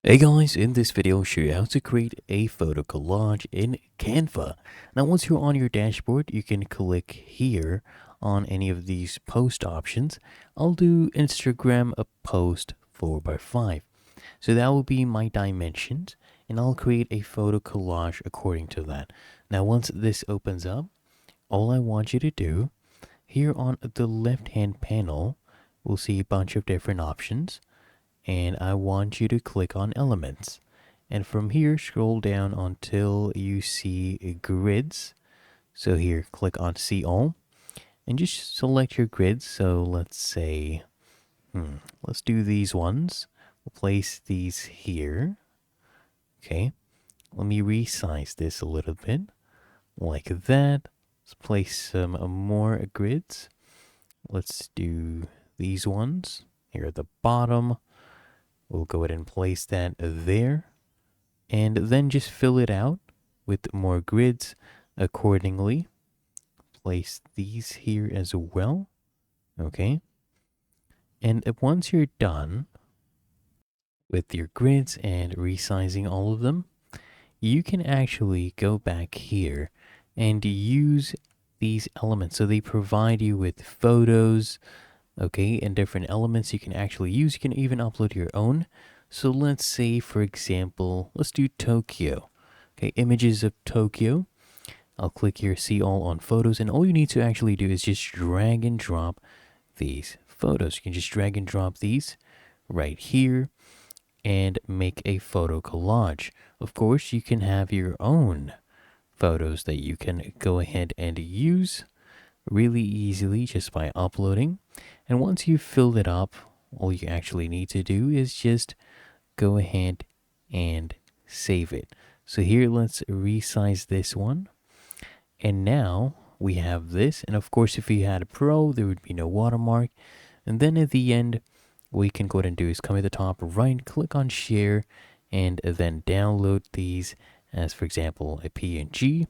Hey guys, in this video I'll show you how to create a photo collage in Canva. Now once you're on your dashboard, you can click here on any of these post options. I'll do Instagram a post 4x5. So that will be my dimensions and I'll create a photo collage according to that. Now once this opens up, all I want you to do here on the left hand panel, we'll see a bunch of different options and I want you to click on elements. And from here, scroll down until you see grids. So here, click on see all and just select your grids. So let's say, let's do these ones. We'll place these here. Okay, let me resize this a little bit like that. Let's place some more grids. Let's do these ones here at the bottom. We'll go ahead and place that there and then just fill it out with more grids accordingly. Place these here as well. Okay. And once you're done with your grids and resizing all of them, you can actually go back here and use these elements. So they provide you with photos, okay, and different elements you can actually use. You can even upload your own. So let's say, for example, let's do Tokyo. Okay, images of Tokyo. I'll click here, see all on photos, and all you need to actually do is just drag and drop these photos. You can just drag and drop these right here and make a photo collage. Of course, you can have your own photos that you can go ahead and use really easily just by uploading. And once you've filled it up, all you actually need to do is just go ahead and save it. So here, let's resize this one. And now we have this. And of course, if you had a Pro, there would be no watermark. And then at the end, what you can go ahead and do is come at the top right, click on share, and then download these as, for example, a PNG.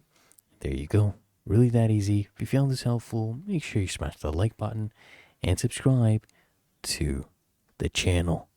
There you go. Really that easy. If you found this helpful, make sure you smash the like button and subscribe to the channel.